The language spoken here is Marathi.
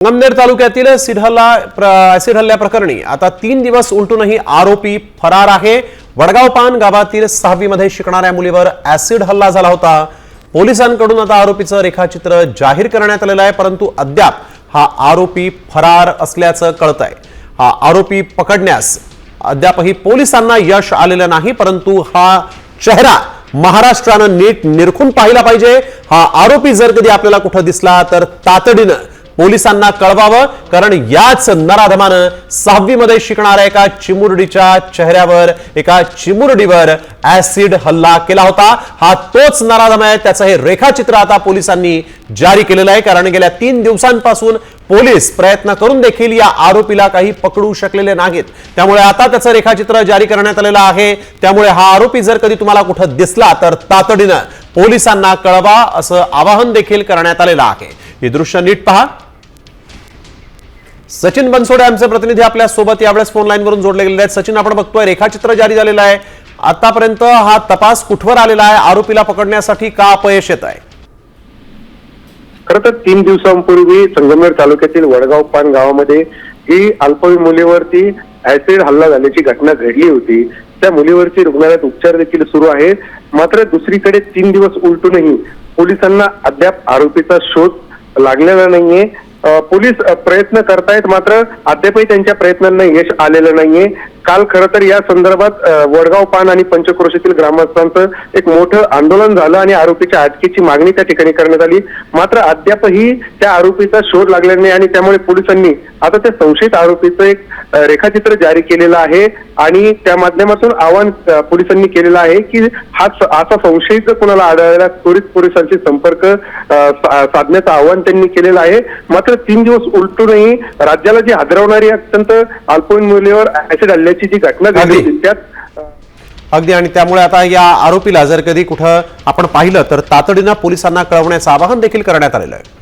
संगमनेर तालुक्यातील ऍसिड हल्ल्या प्रकरणी आता 3 दिवस उलटूनही आरोपी फरार आहे। वडगावपान गावातील 6वी मध्ये शिकणाऱ्या मुलीवर ऍसिड हल्ला झाला होता। पोलिसांकडून आता आरोपीचं रेखाचित्र जाहीर करण्यात आलेलं आहे, परंतु अद्याप हा आरोपी फरार असल्याचं कळतंय। हा आरोपी पकडण्यास अद्यापही पोलिसांना यश आलेलं नाही, परंतु हा चेहरा महाराष्ट्रानं नीट निरखून पाहिला पाहिजे। हा आरोपी जर कधी आपल्याला कुठे दिसला तर तातडीनं पोलिसांना कळवावं, कारण याच नराधमानं 6वी मध्ये शिकणाऱ्या एका चिमुरडीच्या चेहऱ्यावर, एका चिमुरडीवर ऍसिड हल्ला केला होता। हा तोच नराधम आहे, त्याचं हे रेखाचित्र आता पोलिसांनी जारी केलेलं आहे, कारण गेल्या 3 दिवसांपासून पोलीस प्रयत्न करून देखील या आरोपीला काही पकडू शकलेले नाहीत। त्यामुळे आता त्याचं रेखाचित्र जारी करण्यात आलेलं आहे। त्यामुळे हा आरोपी जर कधी तुम्हाला कुठे दिसला तर तातडीनं पोलिसांना कळवा, असं आवाहन देखील करण्यात आलेलं आहे। हे दृश्य नीट पहा। सचिन बनसोडे आमचे प्रतिनिधी आपल्या सोबत यावेळेस फोन लाईन वरून जोडले गेलेले आहेत। सचिन, आपण बघतोय रेखाचित्र जारी झालेलं आहे, आतापर्यंत हा तपास कुठवर आलेला आहे? आरोपीला पकडण्यासाठी का अपयश येत आहे? खरं तर 3 दिवसांपूर्वी संगमनेर तालुक्यातील वडगावपान गावामध्ये ही अल्पवयीन मुलीवरती ऍसिड हल्ला झाल्याची घटना घडली होती। त्या मुलीवरती रुग्णालयात उपचार देखील सुरू आहेत। मात्र दुसरीकडे 3 दिवस उलटूनही पोलिसांना अद्याप आरोपीचा शोध लागलेला नाहीये। पोलीस प्रयत्न करतायत, मात्र अद्यापही त्यांच्या प्रयत्नांना यश आलेलं नाहीये। काल खरं तर या संदर्भात वडगावपान आणि पंचक्रोशीतील ग्रामस्थांचं एक मोठं आंदोलन झालं आणि आरोपीच्या अटकेची मागणी त्या ठिकाणी करण्यात आली। मात्र अद्यापही त्या आरोपीचा शोध लागलेला नाही आणि त्यामुळे पोलिसांनी आता त्या संशयित आरोपीचं एक रेखाचित्र जारी केलेलं आहे आणि त्या माध्यमातून आवाहन पोलिसांनी केलेलं आहे की असा संशयित जर कोणाला आढळला त्वरित पोलिसांशी संपर्क साधण्याचं आवाहन त्यांनी केलेलं आहे। मात्र 3 दिवस उलटूनही राज्याला जी हादरवणारी अत्यंत अल्पवयीन मुलीवर ऍसिड हल्ल्याची जी घटना घडली होती त्यात अगदी, आणि त्यामुळे आता या आरोपीला जर कधी कुठं आपण पाहिलं तर तातडीनं पोलिसांना कळवण्याचं आवाहन देखील करण्यात आलेलं आहे।